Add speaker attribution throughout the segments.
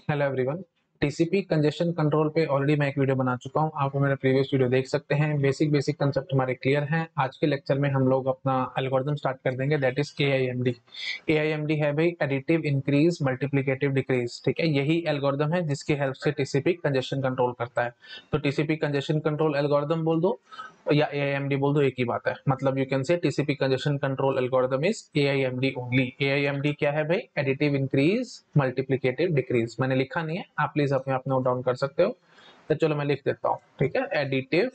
Speaker 1: Hello everyone. TCP congestion control पे already मैं एक वीडियो बना चुका हूं, आप मेरा प्रीवियस वीडियो देख सकते हैं। बेसिक कंसेप्ट हमारे क्लियर हैं। आज के लेक्चर में हम लोग अपना एल्गोरिथम स्टार्ट कर देंगे, दैट इज एआईएमडी। एआईएमडी है भाई एडिटिव इंक्रीज मल्टीप्लिकेटिव डिक्रीज। ठीक है, यही एल्गोरिथम है जिसकी हेल्प से टीसीपी कंजेशन कंट्रोल करता है। तो टीसीपी कंजेशन कंट्रोल एल्गोरिथम बोल दो या एआईएमडी बोल दो, एक ही बात है। मतलब you can say TCP congestion control algorithm is AIMD only. AIMD क्या है भाई? Additive increase multiplicative decrease. मैंने लिखा नहीं है, आप प्लीज अपने आप नोट डाउन कर सकते हो। तो चलो मैं लिख देता हूं, ठीक है। Additive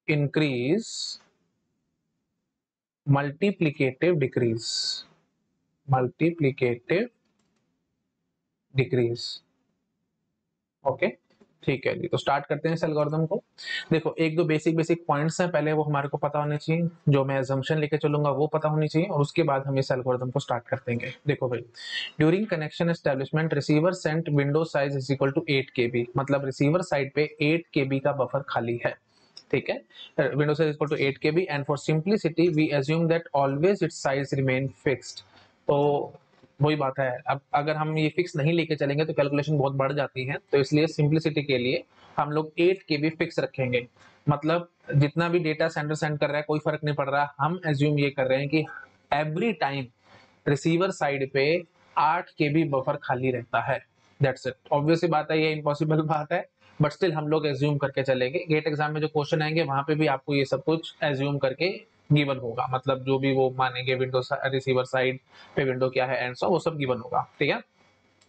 Speaker 1: increase multiplicative decrease, multiplicative decrease. Okay, ठीक है जी। तो स्टार्ट करते हैं इस एल्गोरिथम को। देखो, एक दो बेसिक पॉइंट्स हैं, पहले वो हमारे को पता होने चाहिए। जो मैं अजम्पशन लेके चलूंगा वो पता होनी चाहिए, और उसके बाद हम इस एल्गोरिथम को स्टार्ट कर देंगे। देखो भाई, during connection establishment receiver sent window size is equal to 8 KB. मतलब रिसीवर साइड पे 8 केबी का बफर खाली है। ठीक है, window size equal to 8 KB and for simplicity we assume that always its size remain fixed. तो वही बात है, अब अगर हम ये फिक्स नहीं लेके चलेंगे तो कैलकुलेशन बहुत बढ़ जाती है। तो इसलिए सिंप्लिसिटी के लिए हम लोग 8 के भी फिक्स रखेंगे। मतलब जितना भी डेटा सेंडर सेंड कर रहा है कोई फर्क नहीं पड़ रहा, हम एज्यूम ये कर रहे हैं कि एवरी टाइम रिसीवर साइड पे 8 के बी बफर खाली रहता है। That's it. ऑब्वियसली बात है, ये इम्पॉसिबल बात है, बट स्टिल हम लोग एज्यूम करके चलेंगे। गेट एग्जाम में जो क्वेश्चन आएंगे वहां पे भी आपको ये सब कुछ एज्यूम करके गिवन होगा। मतलब जो भी वो मानेंगे विंडो रिसीवर साइड पे विंडो क्या है एंड सो वो सब गिवन होगा। ठीक है,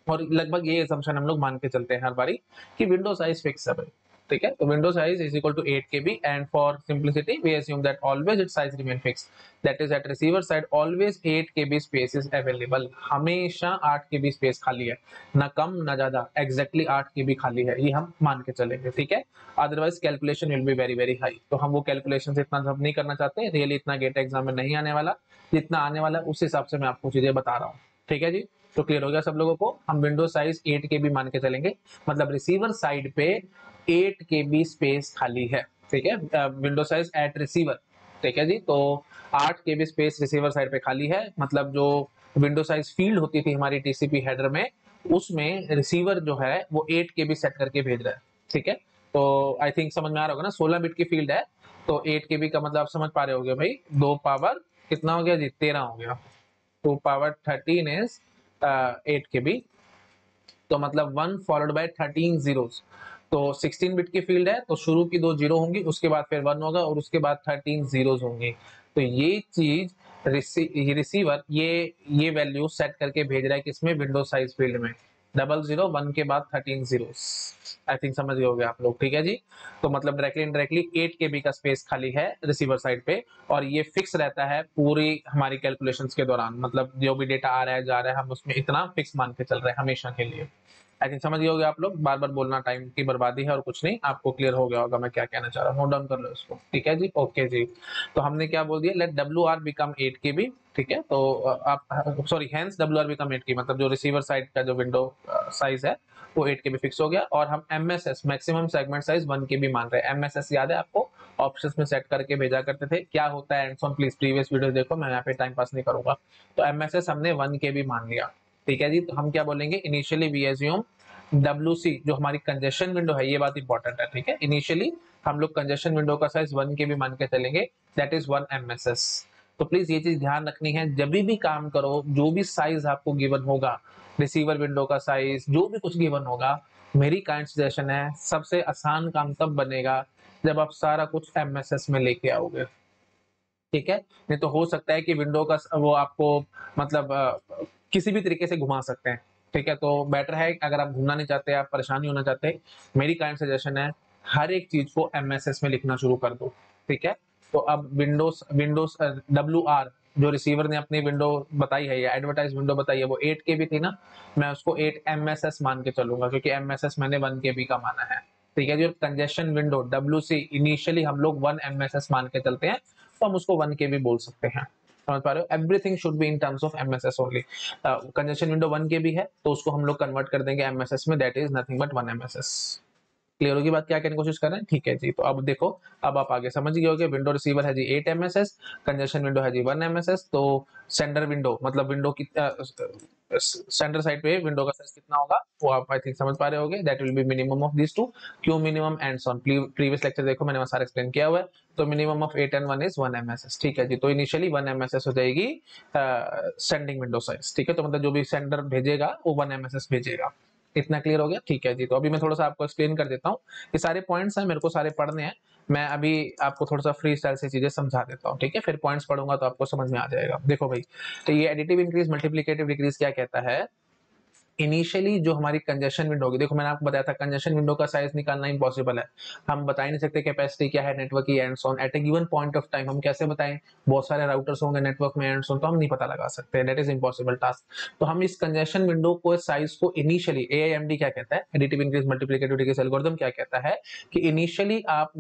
Speaker 1: और लगभग ये assumption हम लोग मान के चलते हैं हर बारी कि विंडो साइज फिक्स है भाई। ठीक है, तो window size is equal to 8 KB and for simplicity we assume that always its size remain fixed, that is at receiver side always 8 KB space is available. हमेशा 8 केबी स्पेस खाली है, ना कम ना ज्यादा, एग्जैक्टली 8 केबी खाली है, ये हम मान के चलेंगे। ठीक है, otherwise calculation will be very very high. तो हम वो कैलकुलेशन इतना सब नहीं करना चाहते, रियली इतना गेट एग्जाम में नहीं आने वाला। जितना आने वाला है उस हिसाब से मैं आपको चीजें बता रहा हूँ। ठीक है जी, तो क्लियर हो गया सब लोगों को। हम विंडो साइज 8 के बी मान के चलेंगे, मतलब रिसीवर साइड पे 8 के बी स्पेस खाली है। ठीक है, विंडो साइज एट रिसीवर। ठीक है जी, तो 8 के बी स्पेस रिसीवर साइड पे खाली है। मतलब जो विंडो साइज फील्ड होती थी हमारी टीसीपी हेडर में, उसमें रिसीवर जो है वो 8 के बी सेट करके भेज रहा है। ठीक है, तो आई थिंक समझ में आ रहा होगा ना, 16 बिट की फील्ड है, तो 8 के बी का मतलब आप समझ पा रहे होगे भाई, 2 पावर कितना हो गया जी? 13 हो गया। 2 पावर 13 इज 8 के बी। तो मतलब 1 फॉलोड बाय 13 जीरोस। तो 16 बिट की फील्ड है, तो शुरू की 2 जीरो होंगी, उसके बाद फिर 1 होगा, और उसके बाद 13 जीरोस होंगी। तो ये चीज रिसीवर ये वैल्यू सेट करके भेज रहा है किसमें? विंडो साइज फील्ड में। 001 के बाद 13 जीरोस। आई थिंक समझ गए होगे आप लोग। ठीक है जी, तो मतलब डायरेक्टली इनडायरेक्टली 8 के बी का स्पेस खाली है रिसीवर साइड पे, और ये फिक्स रहता है पूरी हमारी कैलकुलेशंस के दौरान। मतलब जो भी डेटा आ रहा है जा रहा है, हम उसमें इतना फिक्स मान के चल रहे हैं हमेशा के लिए। आई थिंक समझ गए होगे आप लोग। बार बार बोलना टाइम की बर्बादी है और कुछ नहीं, आपको क्लियर हो गया होगा मैं क्या कहना चाह रहा हूँ। नोट डाउन कर लो इसको। ठीक है जी, ओके जी। तो हमने क्या बोल दिया? लेट डब्ल्यू आर बिकम 8 के बी। ठीक है, तो आप sorry, hence W R become 8 K, मतलब जो रिसीवर साइड का जो विंडो साइज है वो 8 के बी फिक्स हो गया। और हम एमएसएस मैक्सिमम सेगमेंट साइज 1 के बी मान रहे हैं। एमएसएस याद है आपको, ऑप्शंस में सेट करके भेजा करते थे, क्या होता है and so on, please previous video देखो, मैं यहाँ पे टाइम पास नहीं करूंगा। तो एमएसएस हमने 1 के बी मान लिया। ठीक है जी, तो हम क्या बोलेंगे? इनिशियली वी एज्यूम WC जो हमारी कंजेशन विंडो है, ये बात इंपॉर्टेंट है। ठीक है, इनिशियली हम लोग कंजेशन विंडो का साइज 1 के भी मान के चलेंगे, दैट इज 1 MSS। तो प्लीज ये चीज ध्यान रखनी है, जब भी काम करो, जो भी साइज आपको गिवन होगा, रिसीवर विंडो का साइज जो भी कुछ गिवन होगा, मेरी काइंड सजेशन है, सबसे आसान काम तब बनेगा जब आप सारा कुछ MSS में लेके आओगे। ठीक है, नहीं तो हो सकता है कि विंडो का वो आपको मतलब किसी भी तरीके से घुमा सकते हैं। ठीक है, तो बेटर है अगर आप घूमना नहीं चाहते, आप परेशानी होना चाहते, मेरी काइंड सजेशन है, हर एक चीज को MSS में लिखना शुरू कर दो। ठीक है, तो अब विंडोज विंडोज WR जो रिसीवर ने अपनी विंडो बताई है या एडवर्टाइज विंडो बताई है वो 8 के बी थी ना, मैं उसको 8 MSS मान के चलूंगा, क्योंकि MSS मैंने 1 के बी का माना है। ठीक है, जो कंजेशन विंडो WC इनिशियली हम लोग 1 MSS मान के चलते हैं, तो हम उसको 1 के भी बोल सकते हैं। समझ पा रहे हो? Everything should be in terms of MSS only. Congestion window 1 के भी है, तो उसको हम लोग कन्वर्ट कर देंगे MSS में, that is nothing but 1 MSS। Clear होगी बात क्या कहने की कोशिश कर रहे हैं? ठीक है जी। तो अब देखो, अब आप आगे समझ गए होगे। विंडो रिसीवर है जी 8 एमएसएस, कंजेशन विंडो है जी 1 एमएसएस। तो सेंडर विंडो मतलब विंडो की सेंडर साइड पे विंडो का साइज कितना होगा वो आप आई थिंक समझ पा रहे होगे। That will be minimum of this two. क्यों minimum and so on, previous lecture देखो मैंने वहां सारा एक्सप्लेन किया हुआ है। तो minimum of 8 and 1 is 1 MSS. ठीक है जी। तो इनिशियली 1 एमएसएस हो जाएगी सेंडिंग विंडो साइज। ठीक है, तो मतलब जो भी सेंडर भेजेगा वो 1 एमएसएस भेजेगा। इतना क्लियर हो गया? ठीक है जी। तो अभी मैं थोड़ा सा आपको एक्सप्लेन कर देता हूँ। ये सारे पॉइंट्स हैं, मेरे को सारे पढ़ने हैं। मैं अभी आपको थोड़ा सा फ्री स्टाइल से चीजें समझा देता हूँ। ठीक है, फिर पॉइंट्स पढ़ूंगा तो आपको समझ में आ जाएगा। देखो भाई, तो ये एडिटिव इंक्रीज मल्टीप्लिकेटिव डिक्रीज क्या कहता है? इनिशियली जो हमारी कंजेशन विंडो होगी, देखो मैंने आपको बताया था कंजेशन विंडो का साइज निकालना इम्पॉसिबल है। हम बता ही नहीं सकते कैपेसिटी क्या है नेटवर्क की and on at a given point of time. हम कैसे बताएं? बहुत सारे राउटर्स होंगे नेटवर्क में एंड ऑन, तो हम नहीं पता लगा सकते। That is impossible task. तो हम इस कंजेशन विंडो को साइज को इनिशियली एआईएमडी क्या कहता है, additive increase multiplicative decrease algorithm क्या कहता है कि इनिशियली आप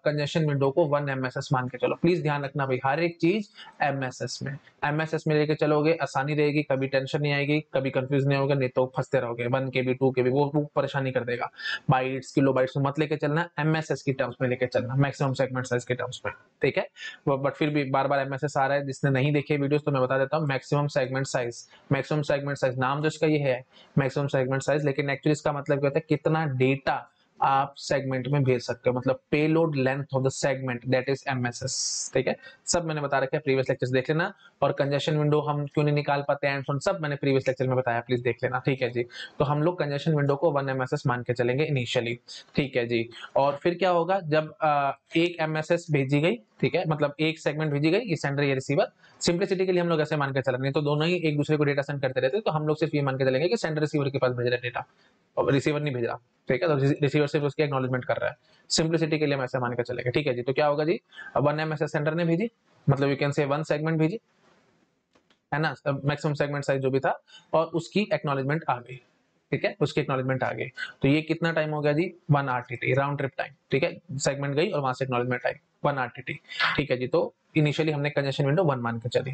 Speaker 1: कंजेशन विंडो को 1 एमएसएस मान के चलो। प्लीज ध्यान रखना भाई, हर एक चीज एमएसएस में, एमएसएस में लेके चलोगे आसानी रहेगी, कभी टेंशन नहीं आएगी, कभी कंफ्यूज नहीं होगा, नहीं तो फंसते रहोगे। 1 केबी 2 केबी वो परेशानी कर देगा। बाइट्स किलो बाइट्स में मत लेके चलना, एमएसएस की टर्म्स में लेके चलना, मैक्सिमम सेगमेंट साइज के टर्म्स में। ठीक है, बट फिर भी बार बार एमएसएस आ रहा है, जिसने नहीं देखे वीडियोस तो मैं बता देता हूँ। Maximum segment size, maximum segment size नाम जो इसका ये है मैक्सिमम सेगमेंट साइज, लेकिन एक्चुअली इसका मतलब क्या होता है? कितना डेटा आप सेगमेंट में भेज सकते हो, मतलब payload length of the segment, that is MSS. ठीक है, सब मैंने बता रखा है, प्रीवियस लेक्चर्स देख लेना। और कंजेशन विंडो हम क्यों नहीं निकाल पाते हैं सब मैंने प्रीवियस लेक्चर में बताया, प्लीज देख लेना। ठीक है जी। तो हम लोग कंजेशन विंडो को 1 एमएसएस मान के चलेंगे इनिशियली। ठीक है जी। और फिर क्या होगा जब एक एमएसएस भेजी गई, ठीक है, मतलब एक सेगमेंट भेजी गई, ये सेंडर ये रिसीवर, सिंपलिसिटी के लिए हम लोग ऐसे मान के चलेंगे, नहीं तो दोनों ही एक दूसरे को डेटा सेंड करते रहते, तो हम लोग सिर्फ ये मान के चलेंगे कि सेंडर रिसीवर के पास भेज रहे डेटा और रिसीवर नहीं भेज रहा। ठीक है, तो रिसीवर सिर्फ उसकी एक्नॉलेजमेंट कर रहा है। सिंपलिसिटी के लिए हम ऐसे मान के चलेंगे। ठीक है जी। तो क्या होगा जी, 1 एमएसएस सेंडर ने भेजी, मतलब यू कैन से 1 सेगमेंट भेजी, है ना, मैक्सिमम सेगमेंट साइज जो भी था, और उसकी एक्नॉलेजमेंट आ गई। ठीक है, उसकी एक्नॉलेजमेंट आ गई। तो ये कितना टाइम हो गया जी? 1 आरटीटी राउंड ट्रिप टाइम। ठीक है, सेगमेंट गई और वहां से एक्नॉलेजमेंट आई, 1 आरटीटी। ठीक है जी। तो इनिशियली हमने कंजेशन विंडो 1 मान के चली।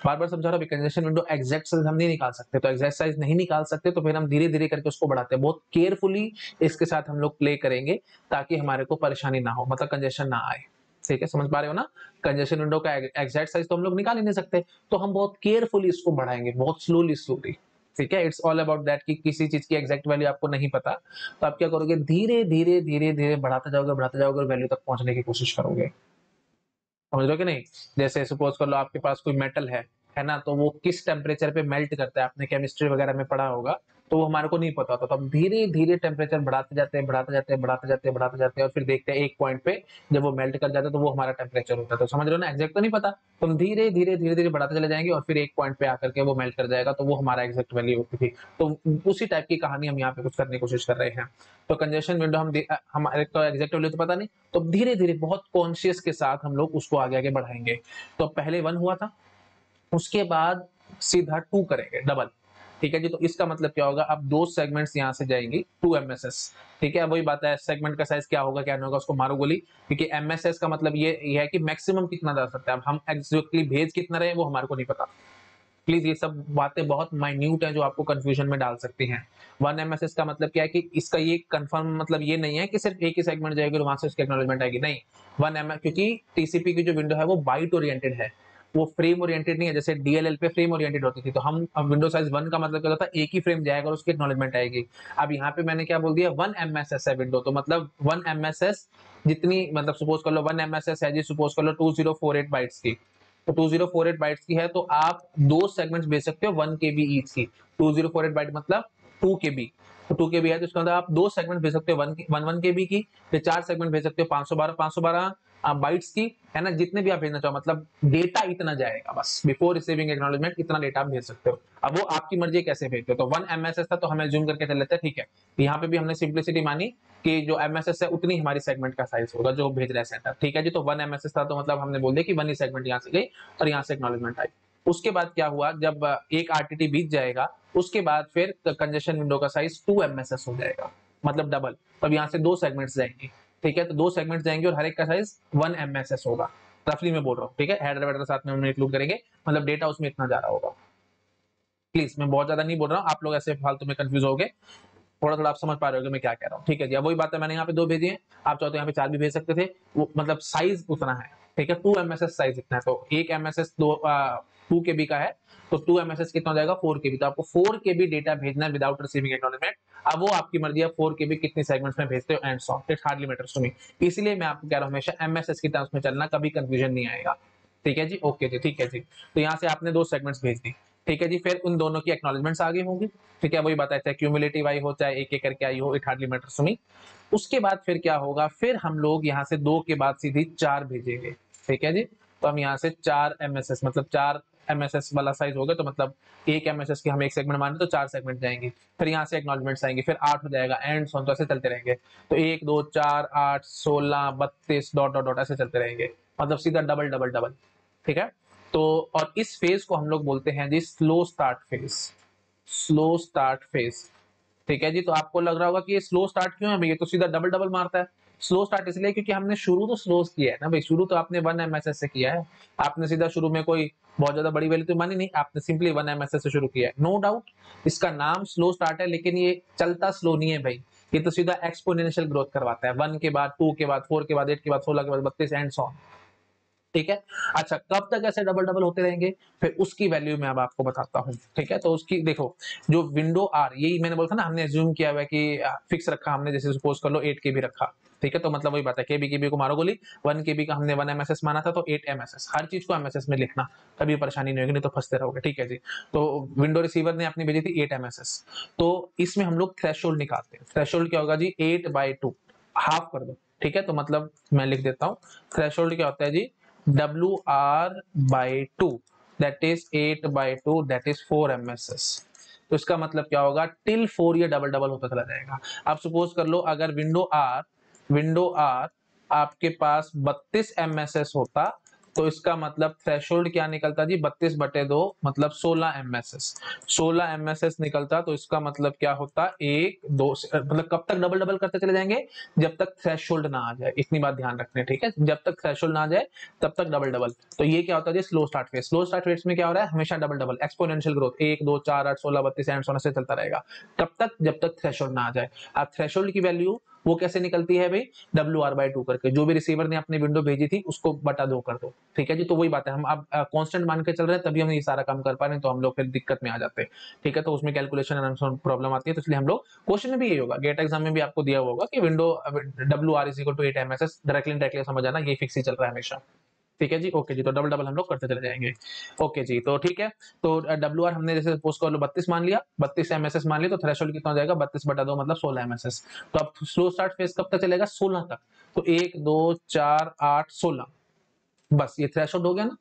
Speaker 1: बार बार समझा रहा हूं, कंजेशन विंडो एग्जैक्ट साइज हम नहीं निकाल सकते, तो एग्जैक्ट साइज नहीं निकाल सकते तो फिर हम धीरे धीरे करके उसको बढ़ाते हैं। बहुत केयरफुली इसके साथ हम लोग प्ले करेंगे ताकि हमारे को परेशानी ना हो, मतलब कंजेशन ना आए। ठीक है, समझ पा रहे हो ना? कंजेशन विंडो का एग्जैक्ट साइज तो हम लोग निकाल ही नहीं सकते, तो हम बहुत केयरफुली इसको बढ़ाएंगे, बहुत स्लोली स्लोली। ठीक है, इट्स ऑल अबाउट दैट कि किसी चीज की एग्जैक्ट वैल्यू आपको नहीं पता, तो आप क्या करोगे? धीरे धीरे धीरे धीरे बढ़ाते जाओगे और वैल्यू तक पहुंचने की कोशिश करोगे। समझ रहे हो कि नहीं? जैसे सपोज कर लो आपके पास कोई मेटल है ना, तो वो किस टेम्परेचर पे मेल्ट करता है, आपने केमिस्ट्री वगैरह में पढ़ा होगा, तो वो हमारे को नहीं पता होता। तो हम धीरे धीरे टेम्परेचर बढ़ाते जाते हैं, बढ़ाते जाते हैं, और फिर देखते हैं एक पॉइंट पे जब वो मेल्ट कर जाता है तो वो हमारा टेम्परेचर होता है। तो समझ रहे हो ना, एग्जैक्ट तो नहीं पता, तो हम धीरे धीरे धीरे धीरे बढ़ाते चले जाएंगे और फिर एक पॉइंट पे आकर के वो मेल्ट कर जाएगा, तो वो हमारा एग्जैक्ट वैल्यू होती थी। तो उसी टाइप की कहानी हम यहाँ पे कुछ करने की कोशिश कर रहे हैं। तो कंजेशन विंडो हमारे को एग्जैक्ट वैल्यू तो पता नहीं, तो धीरे धीरे बहुत कॉन्शियस के साथ हम लोग उसको आगे आगे बढ़ाएंगे। तो पहले 1 हुआ था, उसके बाद सीधा 2 करेंगे, डबल। ठीक है जी। तो इसका मतलब क्या होगा? अब 2 सेगमेंट्स यहां से जाएंगी 2 एमएसएस। ठीक है, वही बात है, सेगमेंट का साइज क्या होगा क्या नहीं होगा उसको मारो गोली, क्योंकि एमएसएस का मतलब ये है कि मैक्सिमम कितना जा सकता है। अब हम एग्जैक्टली भेज कितना रहे वो हमारे को नहीं पता। प्लीज ये सब बातें बहुत माइन्यूट है जो आपको कंफ्यूजन में डाल सकती हैं। 1 एमएसएस का मतलब क्या है कि इसका ये कंफर्म मतलब ये नहीं है कि सिर्फ एक ही सेगमेंट जाएगी और वहां से उसकी एक्नॉलेजमेंट आएगी, नहीं। 1 एम क्योंकि टीसीपी की जो विंडो है वो बाइट ओरिएंटेड है, वो फ्रेम ओरिएंटेड नहीं है। जैसे डीएलएल पे फ्रेम ओरिएंटेड होती थी, तो हम अब विंडो साइज 1 का मतलब क्या होता है? एक ही फ्रेम जाएगा और उसकी एक्नॉलेजमेंट आएगी। अब यहाँ पे मैंने क्या बोल दिया? 1 एमएसएस है विंडो, तो मतलब 1 एमएसएस जितनी, मतलब सपोज कर लो 1 एमएसएस है जी, सपोज कर लो 2048 बाइट्स की, तो 2048 बाइट्स की है, तो आप 2 सेगमेंट्स भेज सकते हो 1 केबी ईच की। 2048 बाइट मतलब 2 केबी, तो 2 केबी है तो इसका मतलब आप 2 सेगमेंट भेज सकते हो 1 केबी की, फिर 4 सेगमेंट भेज सकते हो 512 बाइट्स की, है ना, जितने भी आप भेजना चाहो, मतलब डेटा इतना जाएगा बस, बिफोर रिसीविंग एक्नॉलेजमेंट इतना डेटा आप भेज सकते हो। अब वो आपकी मर्जी कैसे भेजते हो। तो 1 एमएसएस था तो हमें जूम करके चल लेते हैं। ठीक है, यहाँ पे भी हमने सिंप्लिसिटी मानी कि जो एमएसएस है उतनी हमारी सेगमेंट का साइज होगा जो भेज रहा है सेंटर। ठीक है जी। तो 1 एमएसएस था तो मतलब हमने बोल दिया कि 1 ही सेगमेंट यहाँ से गई और यहाँ से एक्नॉलेजमेंट आई। उसके बाद क्या हुआ, जब एक आरटीटी बीत जाएगा उसके बाद फिर कंजेशन विंडो का साइज 2 एमएसएस हो जाएगा, मतलब डबल। तब यहाँ से 2 सेगमेंट्स जाएंगे। ठीक है, तो 2 सेगमेंट्स जाएंगे और हर एक का साइज 1 एमएसएस होगा, रफली मैं बोल रहा हूँ। ठीक है, हेडर वेडर साथ में हम इंक्लूड करेंगे, मतलब डेटा उसमें इतना जा रहा होगा। प्लीज मैं बहुत ज्यादा नहीं बोल रहा हूँ, आप लोग ऐसे फालतू में कंफ्यूज हो गए। थोड़ा थोड़ा आप समझ पा रहे हो मैं क्या कह रहा हूँ, ठीक है जी। अब वही बात है, मैंने यहाँ पे 2 भेजी है, आप चाहो तो यहाँ पे 4 भी भेज सकते थे, वो मतलब साइज उतना है, ठीक है, 2 MSS साइज इतना है, तो 1 MSS 2 KB का है, तो 2 MSS कितना हो जाएगा 4 KB, तो आपको 4 KB डेटा भेजना है विदाउट रिसीविंग एक्नॉलेजमेंट। अब वो आपकी मर्जी है 4 KB कितने सेगमेंट्स में भेजते हो, and so it hardly matters to me. इसलिए मैं आपको कह रहा हूँ हमेशा MSS की टर्म्स में चलना, कभी कंफ्यूजन नहीं आएगा, ठीक है जी, ओके जी, ठीक है जी। तो यहाँ से आपने 2 सेगमेंट्स भेज दी, ठीक है जी, फिर उन दोनों की एक्नॉलेजमेंट्स आगे होंगी, ठीक है, वही बात है, चाहे क्यूमुलेटिव आई हो चाहे एक एक करके आई हो, it hardly matters to me. उसके बाद फिर क्या होगा, फिर हम लोग यहाँ से 2 के बाद सीधी 4 भेजेंगे, ठीक है जी। तो हम यहाँ से 4 MSS मतलब 4 MSS वाला साइज हो गया, तो मतलब 1 MSS की हम एक सेगमेंट माने तो 4 सेगमेंट जाएंगे, फिर यहाँ से एक्नॉलेजमेंट्स आएंगे, फिर 8 हो जाएगा, एंड सो तो ऐसे चलते रहेंगे। तो 1 2 4 8 16 32 डॉट डॉट डॉट ऐसे चलते रहेंगे, मतलब सीधा डबल डबल डबल, ठीक है। तो और इस फेज को हम लोग बोलते हैं जी slow start phase, slow start phase, ठीक है जी। तो आपको लग रहा होगा कि ये स्लो स्टार्ट क्यों है भैया, तो सीधा डबल डबल मारता है। स्लो स्टार्ट इसलिए क्योंकि हमने शुरू तो स्लो किया है ना भाई, शुरू तो आपने 1 MSS से किया है, आपने सीधा शुरू में कोई बहुत ज्यादा बड़ी वैल्यू तो मानी नहीं, आपने सिंपली 1 MSS से शुरू किया है, नो डाउट इसका नाम स्लो स्टार्ट है, लेकिन ये चलता स्लो नहीं है भाई, ये तो सीधा एक्सपोनेंशियल ग्रोथ करवाता है, 1 के बाद 2 के बाद 4 के बाद 8 के बाद 16 के बाद 32 एंड सो ऑन, ठीक है। अच्छा, कब तक ऐसे डबल डबल होते रहेंगे, फिर उसकी वैल्यू मैं अब आपको बताता हूँ, ठीक है। तो उसकी देखो, जो विंडो आर, यही मैंने बोला था ना, हमने एज्यूम किया हुआ है कि फिक्स रखा हमने, जैसे सपोज कर लो 8 KB रखा, ठीक है, तो मतलब वही बात है, केबी केबी को मारो गोली, 1 KB का हमने 1 MSS माना था, तो 8 MSS, हर चीज को MSS में लिखना, कभी परेशानी नहीं होगी, नहीं तो फंसते रहोगे, ठीक है जी। तो विंडो रिसीवर ने अपनी भेजी थी 8 MSS, तो इसमें हम लोग थ्रेशोल्ड निकालते हैं, थ्रेशोल्ड क्या होगा जी 8/2, हाफ कर दो, ठीक है, तो मतलब मैं लिख देता हूँ, थ्रेशोल्ड क्या होता है जी WR/2, that is 8/2, that is 4 MSS। तो इसका मतलब क्या होगा, टिल 4 ये डबल डबल होता चला जाएगा। आप सपोज कर लो अगर विंडो आर आपके पास 32 MSS होता, तो इसका मतलब थ्रेशोल्ड क्या निकलता जी 32/2 मतलब 16 MSS, 16 MSS निकलता, तो इसका मतलब क्या होता 1 2 मतलब कब तक डबल डबल करते चले जाएंगे, जब तक थ्रेशोल्ड ना आ जाए, इतनी बात ध्यान रखनी है, ठीक है, जब तक थ्रेशोल्ड ना आ जाए तब तक डबल डबल। तो ये क्या होता है slow start phase, slow start phase में क्या हो रहा है हमेशा double double exponential growth, 1 2 4 8 16 32 and so on से चलता रहेगा, कब तक, जब तक थ्रेशोल्ड ना आ जाए। अब थ्रेशोल्ड की वैल्यू वो कैसे निकलती है भाई, WR/2 करके, जो भी रिसीवर ने अपनी विंडो भेजी थी उसको बटा 2 कर दो, ठीक है जी। तो वही बात है, हम अब कांस्टेंट मान के चल रहे हैं, तभी हम ये सारा काम कर पा रहे हैं, तो हम लोग फिर दिक्कत में आ जाते हैं, ठीक है। तो उसमें कैलकुलेशन एंड प्रॉब्लम आती है, तो इसलिए हम लोग, क्वेश्चन में भी यही होगा, गेट एग्जाम में भी आपको दिया होगा कि विंडो WR = 8 MSS, डायरेक्टली समझ आना, ये फिक्स ही चल रहा है हमेशा, ठीक है जी, ओके जी। तो डबल डबल हम लोग करते चले जाएंगे, ओके जी। तो ठीक है, तो WR हमने जैसे सपोज कर लो 32 मान लिया, 32 MSS मान लिया, तो थ्रेशोल्ड कितना हो जाएगा 32/2 मतलब 16 MSS। तो अब स्लो स्टार्ट फेज कब तक चलेगा 16 तक, तो 1 2 4 8 16, बस ये थ्रेशोल्ड हो गया ना।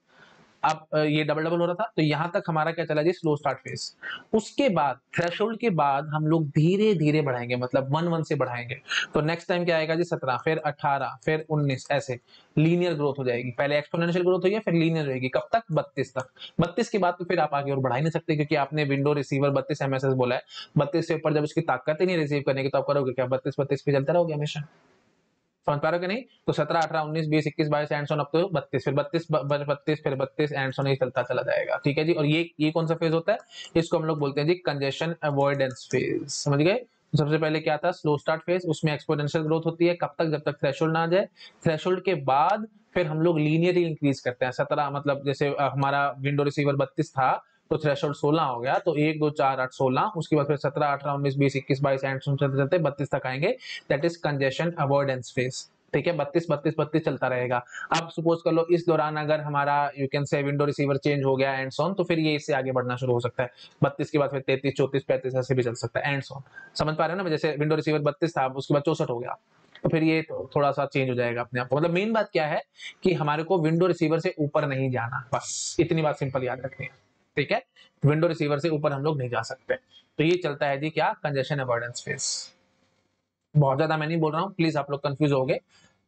Speaker 1: अब ये डबल डबल हो रहा था, तो यहां तक हमारा क्या चला जी स्लो स्टार्ट फेज। उसके बाद थ्रेशोल्ड के बाद हम लोग धीरे धीरे बढ़ाएंगे, मतलब 1 1 से बढ़ाएंगे। तो नेक्स्ट टाइम क्या आएगा जी 17, फिर 18, फिर 19, ऐसे लीनियर ग्रोथ हो जाएगी, पहले एक्सपोनेंशियल ग्रोथ हुई है, फिर लीनियर होगी, कब तक 32 तक। 32 के बाद तो फिर आप आगे और बढ़ा ही नहीं सकते, क्योंकि आपने विंडो रिसीवर 32 MSS बोला है, 32 से ऊपर जब उसकी ताकत ही नहीं रिसीव करने की, तो आप करोगे क्या 32 32 पे चलते रहोगे हमेशा, समझ पा रहे हो कि नहीं। तो 17 18 19 20 21 22 एंड सो अप टू 32, फिर 32 फिर 32 एंड सो नहीं चलता चला जाएगा, ठीक है जी। और ये कौन सा फेज होता है, इसको हम लोग बोलते हैं जी कंजेशन अवॉइडेंस फेज, समझ गए। तो सबसे पहले क्या था स्लो स्टार्ट फेज, उसमें एक्सपोनेंशियल ग्रोथ होती है, कब तक, जब तक थ्रेशोल्ड ना आ जाए। थ्रेशोल्ड के बाद फिर हम लोग लीनियरली इंक्रीज करते हैं, 17 मतलब जैसे हमारा विंडो रिसीवर 32 था, तो थ्रेशोल्ड 16 हो गया, तो 1 2 4 8 16, उसके बाद फिर 17 18 19 20 21 22 एंड सो चलते चलते 32 तक आएंगे, that is congestion avoidance phase, ठीक है। 32 32 32 चलता रहेगा। अब सपोज कर लो इस दौरान अगर हमारा यू कैन से विंडो रिसीवर चेंज हो गया एंड सोन, तो फिर ये इससे आगे बढ़ना शुरू हो सकता है, 32 के बाद फिर 33 34 35 ऐसे भी चल सकता है एंड सोन, समझ पा रहे हो ना। जैसे विंडो रिसीवर 32 था, उसके बाद 64 हो गया, तो फिर ये थोड़ा सा चेंज हो जाएगा अपने आप को। मतलब मेन बात क्या है कि हमारे को विंडो रिसीवर से ऊपर नहीं जाना, बस इतनी बात सिंपल याद रखनी है, ठीक है। विंडो रिसीवर से ऊपर हम लोग नहीं जा सकते, तो ये चलता है जी क्या कंजेशन अवॉइडेंस फेज। बहुत ज्यादा मैं नहीं बोल रहा हूँ, प्लीज आप लोग कंफ्यूज हो गए,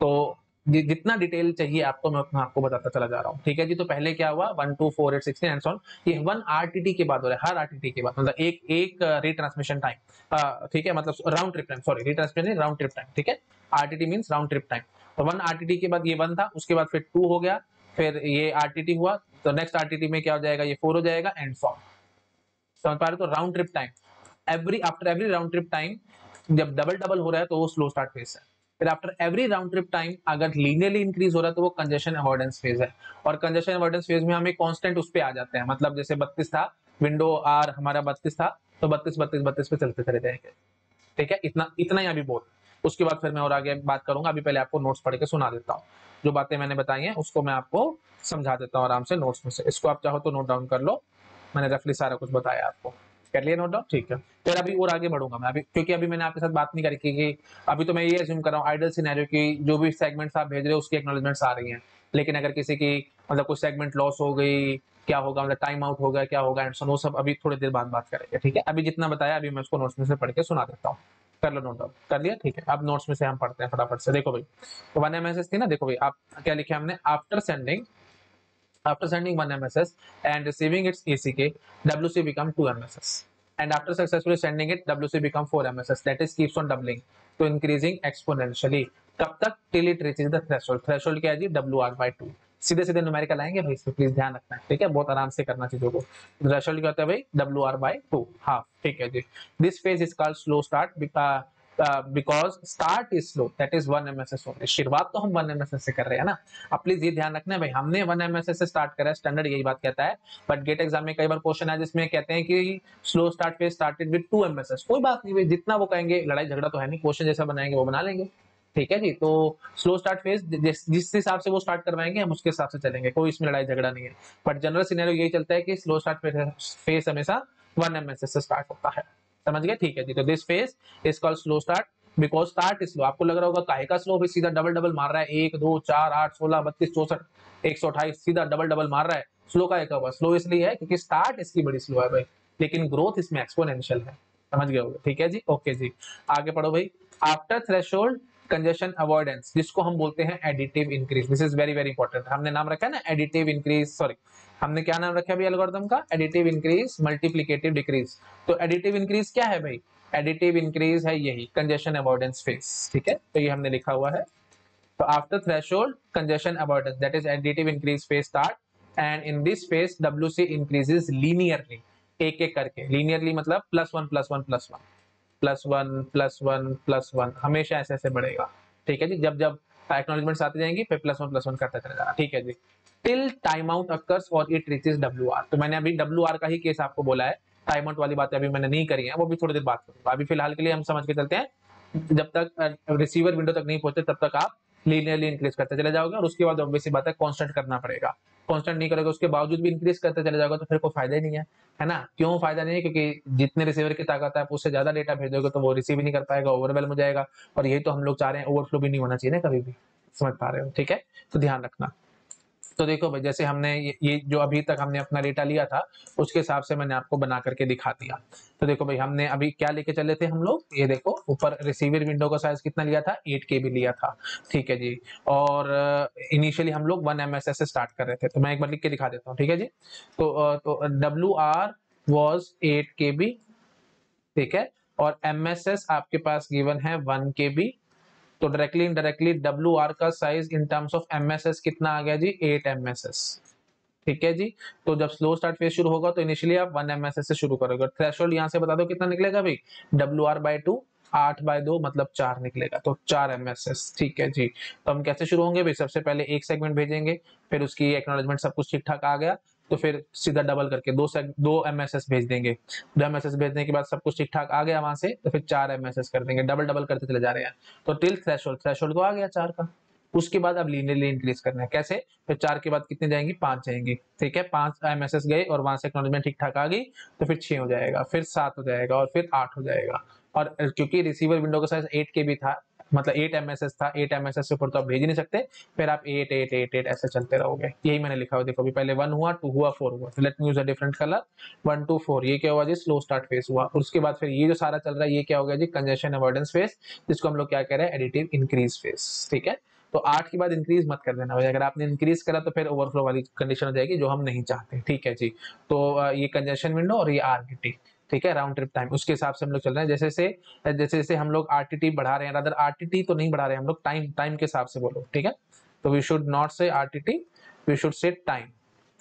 Speaker 1: तो जितना डिटेल चाहिए आपको मैं उतना आपको बताता चला जा रहा हूँ, ठीक है जी। तो पहले क्या हुआ 1 2 4 8 16 एंड सो ऑन, ये 1 RTT के बाद हो रहा है, हर RTT के बाद मतलब एक रीट्रांसमिशन टाइम, ठीक है, मतलब round trip time, sorry retransmission नहीं राउंड ट्रिप टाइम, ठीक है। RTT means round trip time. तो 1 RTT के बाद ये 1 था, उसके बाद फिर 2 हो गया, फिर ये RTT हुआ, तो नेक्स्ट RTT में क्या हो जाएगा ये 4 हो जाएगा एंड सो ऑन, समझ पा रहे हो। तो round trip time, every after every round trip time जब डबल डबल हो रहा है तो वो स्लो स्टार्ट फेज है। फिर after every round trip time अगर लीनियरली इंक्रीज हो रहा है तो वो कंजेशन अवॉइडेंस फेज है। और कंजेशन अवॉइडेंस फेज में हम एक कांस्टेंट उस पे आ जाते हैं, मतलब जैसे 32 था, विंडो आर हमारा 32 था, तो 32 32 32 पे चलते चले जाएंगे। ठीक है, इतना इतना ही अभी बोल, उसके बाद फिर मैं और आगे बात करूंगा। अभी पहले आपको नोट्स पढ़ के सुना देता हूँ, जो बातें मैंने बताई हैं उसको मैं आपको समझा देता हूँ आराम से नोट्स में से। इसको आप चाहो तो नोट डाउन कर लो, मैंने रफली सारा कुछ बताया आपको। कर लिया नोट डाउन? ठीक है, फिर अभी और आगे बढ़ूंगा मैं अभी, क्योंकि अभी मैंने आपके साथ बात नहीं करी कि अभी तो मैं ये अज्यूम कर रहा हूँ आइडल सिनेरियो की जो भी सेगमेंट्स आप भेज रहे हो उसकी एक्नॉलेजमेंट्स आ रही हैं, लेकिन अगर किसी की मतलब कुछ सेगमेंट लॉस हो गई, क्या होगा, मतलब टाइम आउट हो गया, क्या होगा एंड सो वो सब अभी थोड़ी देर बाद बात करेंगे। ठीक है, अभी जितना बताया अभी मैं उसको नोट्स में से पढ़ के सुना देता हूँ। कर लो नोट डाउन, कर लिया? ठीक है, अब नोट्स में से हम पढ़ते हैं फटाफट से। देखो भाई, तो 1 एमएसएस थी ना, देखो भाई आप क्या लिखे हमने, after sending 1 MSS and receiving its ACK, WC become 2 MSS. And after successfully sending it, WC become 4 MSS. That is keeps on doubling, तो increasing exponentially. कब तक? Till it reaches the threshold. Threshold क्या है जी? WR/2. सीधे सीधे numerical आएंगे भाई, इसमें प्लीज ध्यान रखना है, ठीक है, बहुत आराम से करना चीजों को। थ्रेशोल्ड क्या होता है भाई? WR/2 हाफ, ठीक है जी। This phase is called slow start because start is slow, that is 1 MSS only. शुरुआत तो हम 1 MSS से कर रहे हैं ना, अब प्लीज ये ध्यान रखना है भाई, हमने 1 MSS से स्टार्ट करा है, स्टैंडर्ड यही बात कहता है। बट गेट एग्जाम में कई बार क्वेश्चन है जिसमें कहते हैं कि slow start phase started with 2 MSS। कोई बात नहीं भाई, जितना वो कहेंगे, लड़ाई झगड़ा तो है नहीं, क्वेश्चन जैसा बनाएंगे वो बना लेंगे। ठीक है जी, तो स्लो स्टार्ट फेज जिस हिसाब से वो स्टार्ट करवाएंगे हम उसके हिसाब से चलेंगे, कोई इसमें लड़ाई झगड़ा नहीं है। बट जनरल सिनेरियो यही चलता है कि स्लो स्टार्ट फेज हमेशा 1 MSS से स्टार्ट होता है। समझ गए? ठीक है जी, तो this phase is called slow start because start slow. आपको लग रहा होगा काहे का स्लो, सीधा डबल डबल मार रहा है, 1 2 4 8 16 32 64 128, सीधा डबल डबल मार रहा है। स्लो का एक स्लो इसलिए है क्योंकि स्टार्ट इसकी बड़ी स्लो है भाई, लेकिन ग्रोथ इसमें एक्सपोनेंशियल है। समझ गए होगे? ठीक है जी, ओके जी, आगे पढ़ो भाई। आफ्टर थ्रेशोल्ड कंजेशन अवॉइडेंस, जिसको हम बोलते हैं additive increase, this is very very important. हमने नाम रखा है ना एडिटिव इंक्रीज, सॉरी हमने क्या नाम रखा है भाई एल्गोरिथम का? Additive increase multiplicative decrease. तो एडिटिव इंक्रीज क्या है भाई? एडिटिव इंक्रीज है यही कंजेशन अवॉइडेंस फेज। ठीक है, तो ये हमने लिखा हुआ है। तो after threshold congestion avoidance, that is additive increase phase start, and in this phase WC increases linearly, एक एक करके। लीनियरली मतलब +1 +1 +1 +1 +1 +1, हमेशा ऐसे ऐसे बढ़ेगा। ठीक है जी, जब जब एक्नॉलेजमेंट्स आती जाएंगी फिर +1 +1 करता चला जाना। ठीक है जी, टिल टाइम आउट अकर्स और इट रीचेस WR। तो मैंने अभी WR का ही केस आपको बोला है, टाइम आउट वाली बातें अभी मैंने नहीं करी है, वो भी थोड़ी देर बात करूंगा। अभी फिलहाल के लिए हम समझ के चलते हैं, जब तक रिसीवर विंडो तक नहीं पहुंचे तब तक आप लीनियरली इंक्रीज करते चले जाओगे, और उसके बाद ऑब्वियसली बात है कांस्टेंट करना पड़ेगा। कांस्टेंट नहीं करोगे उसके बावजूद भी इंक्रीज करते चले जाओगे तो फिर कोई फायदा ही नहीं है ना? क्यों फायदा नहीं है? क्योंकि जितने रिसीवर की ताकत है आप उससे ज्यादा डेटा भेजोगे तो वो रिसीव ही नहीं कर पाएगा, ओवरवेलम हो जाएगा। और यही तो हम लोग चाह रहे हैं, ओवरफ्लो भी नहीं होना चाहिए ना कभी भी। समझ पा रहे हो? ठीक है, तो ध्यान रखना। तो देखो भाई, जैसे हमने ये जो अभी तक हमने अपना डेटा लिया था उसके हिसाब से मैंने आपको बना करके दिखा दिया। तो देखो भाई, हमने अभी क्या लेके चले थे हम लोग, ये देखो ऊपर रिसीवर विंडो का साइज कितना लिया था? 8 KB लिया था। ठीक है जी, और इनिशियली हम लोग 1 MSS से स्टार्ट कर रहे थे, तो मैं एक बार लिख के दिखा देता हूँ। ठीक है जी, तो WR was 8 KB। ठीक है, और MSS आपके पास गिवन है 1 KB। तो डायरेक्टली इनडायरेक्टली WR का size in terms of MSS कितना आ गया जी? 8 MSS। ठीक है जी, तो जब स्लो स्टार्ट फेज शुरू होगा तो इनिशियली आप 1 MSS से शुरू करोगे। थ्रेशोल्ड यहां से बता दो कितना निकलेगा भाई? WR/2, 8/2 मतलब 4 निकलेगा, तो 4 MSS। ठीक है जी, तो हम कैसे शुरू होंगे भाई? सबसे पहले एक सेगमेंट भेजेंगे, फिर उसकी एक्नॉलेजमेंट सब कुछ ठीक ठाक आ गया तो फिर सीधा डबल करके दो MSS भेज देंगे। 2 MSS भेजने के बाद सब कुछ ठीक ठाक आ गया वहां से तो फिर 4 MSS कर देंगे, डबल डबल करते चले जा रहे हैं। तो टिल थ्रेशोल्ड को आ गया 4 का। उसके बाद अब लीनियरली इंक्रीज करना है, कैसे? फिर 4 के बाद कितने जाएंगी? 5 जाएंगी। ठीक है, 5 MSS गए और वहां से एक्नॉलेजमेंट ठीक ठाक आ गई तो फिर 6 हो जाएगा, फिर 7 हो जाएगा और फिर 8 हो जाएगा। और क्योंकि रिसीवर विंडो का साइज 8 KB था, मतलब 8 MSS था, 8 MSS से ऊपर तो आप भेज ही नहीं सकते, फिर आप 8 8 8 8 ऐसे चलते रहोगे। यही मैंने लिखा हुआ, देखो अभी पहले 1 हुआ, 2 हुआ, 4 हुआ। Let me use a different colour. 1 2 4, ये क्या हुआ जी? स्लो स्टार्ट फेज हुआ। और उसके बाद फिर ये जो सारा चल रहा है ये क्या हो गया जी? कंजेशन अवॉइडेंस फेज, जिसको हम लोग क्या कह रहे हैं? Additive increase phase. ठीक है, तो 8 के बाद इंक्रीज मत कर देना भाई, अगर आपने इंक्रीज करा तो फिर ओवरफ्लो वाली कंडीशन हो जाएगी जो हम नहीं चाहते। ठीक है जी, तो ये कंजेशन विंडो और ये आरटीटी। ठीक है, राउंड ट्रिप टाइम उसके हिसाब से हम लोग चल रहे हैं। जैसे जैसे हम लोग आरटीटी बढ़ा रहे हैं, रादर आरटीटी तो नहीं बढ़ा रहे हैं हम लोग, टाइम टाइम के हिसाब से बोलो। ठीक है, तो we should not say RTT, we should say time.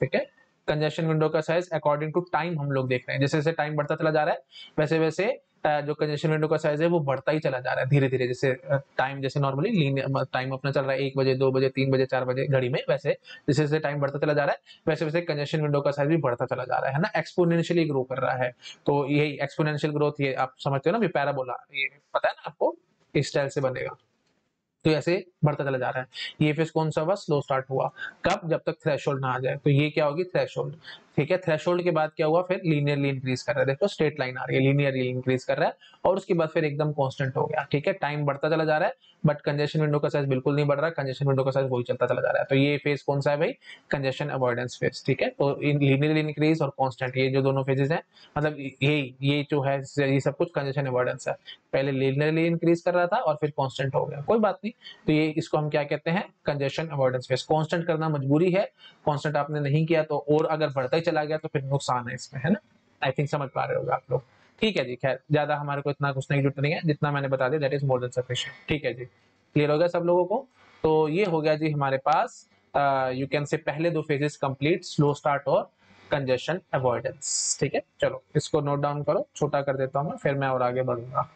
Speaker 1: ठीक है, कंजेशन विंडो का साइज अकॉर्डिंग टू टाइम हम लोग देख रहे हैं, जैसे जैसे टाइम बढ़ता चला जा रहा है वैसे वैसे जो कंजेशन विंडो का साइज है वो बढ़ता ही चला जा रहा है धीरे धीरे, जैसे टाइम जैसे नॉर्मली लीनियर टाइम अपना चल रहा है 1 बजे 2 बजे 3 बजे 4 बजे घड़ी में, वैसे जैसे जैसे टाइम बढ़ता चला जा रहा है वैसे वैसे कंजेशन विंडो का साइज भी बढ़ता चला जा रहा है ना, एक्सपोनेंशियली ग्रो कर रहा है। तो यही एक्सपोनेंशियल ग्रोथ, ये आप समझते हो ना, ये पैराबोला, ये पता है ना आपको, इस स्टाइल से बनेगा। तो ऐसे बढ़ता चला जा रहा है। ये फेज कौन सा हुआ, स्लो स्टार्ट हुआ। कब, जब तक थ्रेशोल्ड ना आ जाए, तो ये क्या होगी, थ्रेशोल्ड। ठीक है, थ्रेशोल्ड के बाद क्या हुआ, फिर लीनियरली इंक्रीज कर रहा है, देखो स्ट्रेट लाइन आ रही है, लीनियरली इंक्रीज कर रहा है, और उसके बाद फिर एकदम कांस्टेंट हो गया। ठीक है, टाइम बढ़ता चला जा रहा है बट कंजेशन विंडो का साइज बिल्कुल नहीं बढ़ रहा, कंजेशन विंडो का साइज वही चलता चला जा रहा है। तो ये फेज कौन सा है भाई, कंजेशन अवॉइडेंस फेज। ठीक है, तो लीनियरली इंक्रीज और कांस्टेंट, ये जो दोनों फेजेस हैं, मतलब ये जो है ये सब कुछ कंजेशन अवॉइडेंस है। पहले लीनियरली इंक्रीज कर रहा था और फिर कांस्टेंट हो गया, कोई बात नहीं। तो ये इसको हम क्या कहते हैं, कंजेशन अवॉइडेंस फेज। कांस्टेंट करना मजबूरी है, कांस्टेंट आपने नहीं किया तो, और अगर बढ़ता ही चला गया तो फिर नुकसान है इसमें, है ना। आई थिंक समझ पा रहे होगे आप लोग। ठीक है जी, खैर ज्यादा हमारे को इतना कुछ नहीं, जरूरत नहीं है, जितना मैंने बता दिया that is more than sufficient. ठीक है जी, क्लियर हो गया सब लोगों को। तो ये हो गया जी हमारे पास, यू कैन से पहले दो फेजेस कंप्लीट, स्लो स्टार्ट और कंजेशन अवॉइडेंस। ठीक है, चलो इसको नोट डाउन करो, छोटा कर देता हूं मैं, फिर मैं और आगे बढ़ूंगा।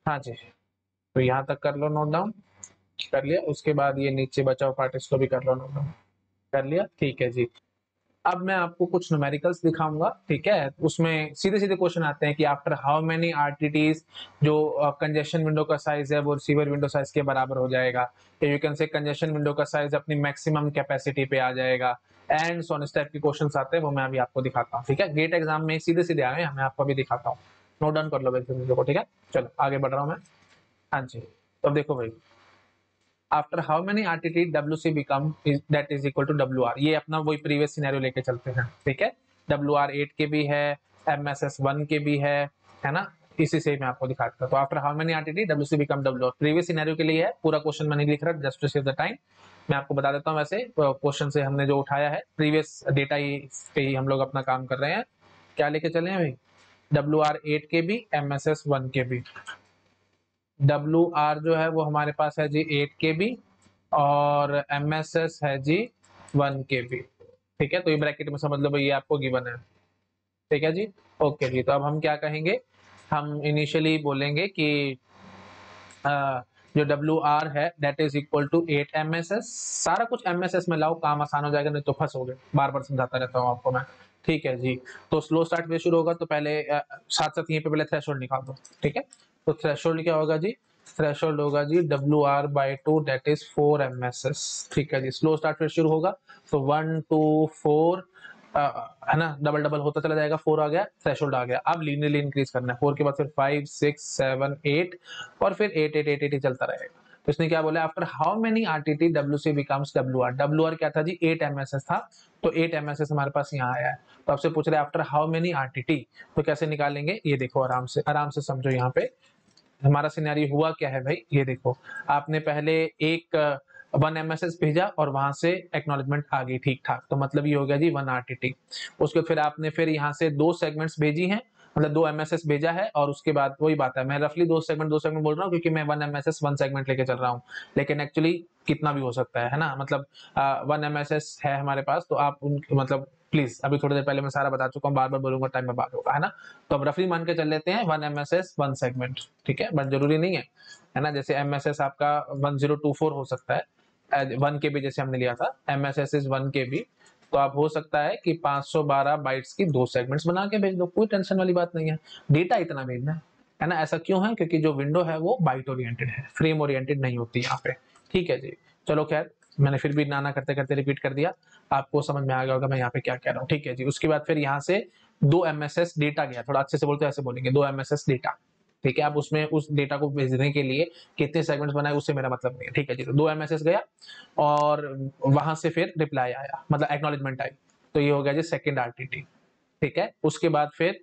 Speaker 1: हाँ जी, तो यहाँ तक कर लो नोट डाउन, कर लिया। उसके बाद ये नीचे बचा हुआ पार्ट इसको भी कर लो नोट डाउन, कर लिया। ठीक है जी, अब मैं आपको कुछ न्यूमेरिकल्स दिखाऊंगा। ठीक है, उसमें सीधे सीधे क्वेश्चन आते हैं कि आफ्टर हाउ मेनी आरटीटीज जो कंजेशन विंडो का साइज है वो रिसीवर विंडो साइज के बराबर हो जाएगा, या यू कैन से कंजेशन विंडो का साइज अपनी मैक्सिमम कैपेसिटी पे आ जाएगा, एंड सो ऑन। इस टाइप के क्वेश्चन आते हैं, वो मैं अभी आपको दिखाता हूँ। ठीक है, गेट एग्जाम में सीधे सीधे आए हैं, मैं आपको अभी दिखाता हूँ। नोट डाउन कर लो वैसे चीजों को। ठीक है, चलो आगे बढ़ रहा हूँ मैं। हाँ जी, तो अब देखो भाई, after how many RTT W C become that is equal to W R. ये अपना वही प्रीवियस सिनेरियो लेके चलते हैं। ठीक है, डब्ल्यू आर 8 के भी है, एम एस एस 1 के भी है ना। इसी से मैं आपको दिखाता हूँ। तो after how many RTT W C become W R, previous scenario के लिए है, पूरा क्वेश्चन मैं नहीं लिख रहा just to save the time. मैं आपको बता देता हूँ, वैसे क्वेश्चन से हमने जो उठाया है प्रीवियस डेटा ही पे ही हम लोग अपना काम कर रहे हैं। क्या लेके चले हैं भाई, डब्ल्यू आर 8 के भी, एम एस एस 1 के भी। डब्ल्यू आर जो है वो हमारे पास है जी 8 के बी, और एम एस एस है जी 1 के बी। ठीक है, तो ये ब्रैकेट में समझ लो भाई, ये आपको गिवन है। ठीक है जी, ओके जी। तो अब हम क्या कहेंगे, हम इनिशियली बोलेंगे कि जो डब्ल्यू आर है that is equal to 8 M S S. सारा कुछ एम एस एस में लाओ, काम आसान हो जाएगा, नहीं तो फंसोगे, बार बार समझाता रहता हूँ आपको मैं। ठीक है जी, तो स्लो स्टार्ट में शुरू होगा, तो पहले साथ साथ यहीं पे पहले थ्रेशोल्ड निकाल दो। ठीक है, तो थ्रेशोल्ड क्या होगा जी, थ्रेशोल्ड होगा जी W R by two that is 4 M S S. ठीक है जी, स्लो स्टार्ट फिर शुरू होगा, तो 1 2 4 है ना, डबल डबल होता चला जाएगा, 4 आ गया, थ्रेशोल्ड आ गया। अब लीनियरली इंक्रीज करना है, 4 के बाद फिर 5 6 7 8, और फिर 8 8 8 8 चलता रहेगा। तो इसने क्या बोला, after how many RTT W C becomes W R. W R क्या था जी, 8 एमएसएस था, तो 8 एमएसएस हमारे पास यहाँ आया है। तो आपसे पूछ रहे हैं आफ्टर हाउ मेनी आरटीटी, तो कैसे निकालेंगे, ये देखो आराम से समझो। यहाँ पे हमारा सिनेरियो हुआ क्या है भाई, ये देखो, आपने पहले एक 1 एमएसएस भेजा और वहां से एक्नॉलेजमेंट आ गई ठीक ठाक, तो मतलब ये हो गया जी 1 आरटीटी। उसके फिर आपने फिर यहाँ से 2 सेगमेंट्स भेजी हैं, मतलब 2 एमएसएस भेजा है, और उसके बाद वही बात है, मैं रफली 2 सेगमेंट बोल रहा हूँ क्योंकि मैं 1 एमएसएस 1 सेगमेंट लेके चल रहा हूँ, लेकिन एक्चुअली कितना भी हो सकता है ना। मतलब 1 एमएसएस है हमारे पास, तो आप उन मतलब प्लीज, अभी थोड़ी देर पहले मैं सारा बता चुका हूँ, बार बार बोलूंगा टाइम में बात होगा, है ना। तो अब रफली मान के चल लेते हैं 1 एमएसएस 1 सेगमेंट। ठीक है, बट जरूरी नहीं है ना, जैसे एमएसएस आपका 1024 हो सकता है, 1 के बी जैसे हमने लिया था, एमएसएस इज 1 के बी, तो आप हो सकता है कि 512 बाइट्स की 2 सेगमेंट्स बना के भेज दो, कोई टेंशन वाली बात नहीं है। डेटा इतना भेजना है ना। ऐसा क्यों है, क्योंकि जो विंडो है वो बाइट ओरिएंटेड है, फ्रेम ओरिएंटेड नहीं होती यहाँ पे। ठीक है जी, चलो खैर, मैंने फिर भी नाना करते करते रिपीट कर दिया, आपको समझ में आ गया होगा मैं यहाँ पे क्या कह रहा हूँ। ठीक है जी, उसके बाद फिर यहाँ से 2 एमएसएस डेटा गया, थोड़ा अच्छे से बोलते ऐसे बोलेंगे, 2 एमएसएस डेटा। ठीक है, अब उसमें उस डेटा को भेजने के लिए कितने सेगमेंट्स बनाए उससे मेरा मतलब नहीं है। ठीक है जी, तो 2 एमएसएस गया, और वहां से फिर रिप्लाई आया, मतलब एक्नॉलेजमेंट आई, तो ये हो गया जी सेकंड आरटीटी। ठीक है, उसके बाद फिर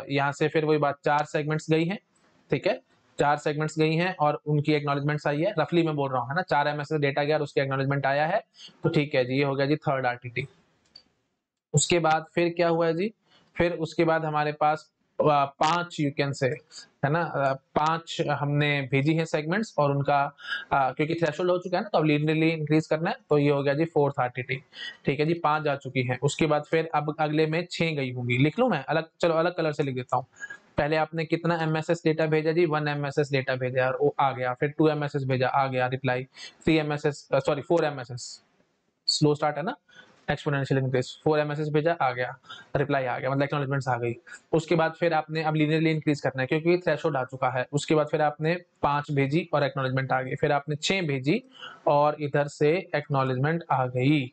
Speaker 1: यहाँ से फिर वही बात, 4 सेगमेंट्स गई हैं। ठीक है, 4 सेगमेंट्स गई हैं और उनकी एक्नॉलेजमेंट्स आई है, रफली मैं बोल रहा हूँ, है ना, 4 एमएसएस डेटा गया और उसकी एक्नॉलेजमेंट आया है, तो ठीक है जी, ये हो गया जी थर्ड आरटीटी। उसके बाद फिर क्या हुआ है जी, फिर उसके बाद हमारे पास 5 यू कैन से, है ना, 5 हमने भेजी है सेगमेंट्स, और उनका क्योंकि थ्रेशोल्ड हो चुका है ना, तो अब लीनियरली इंक्रीज करना है, तो ये हो गया जी 4th आरटीटी। ठीक है जी, 5 जा चुकी है। उसके बाद फिर अब अगले में 6 गई होंगी। लिख लूं मैं अलग, चलो अलग कलर से लिख देता हूँ। पहले आपने कितना एमएसएस डेटा भेजा जी, 1 एमएसएस डेटा भेजा और वो आ गया। फिर 2 एमएसएस भेजा, आ गया reply. 3 MSS, sorry 4 MSS, slow start है ना, एक्सपोनेंशियल इंक्रीज। 4 एमएसएस भेजा, आ गया रिप्लाई, आ गया, मतलब एक्नॉलेजमेंट्स आ गई। उसके बाद फिर आपने अब लीनियरली इंक्रीज करना है क्योंकि थ्रेशोल्ड आ चुका है। उसके बाद फिर आपने 5 भेजी और एक्नॉलेजमेंट आ गई। फिर आपने 6 भेजी और इधर से एक्नॉलेजमेंट आ गई।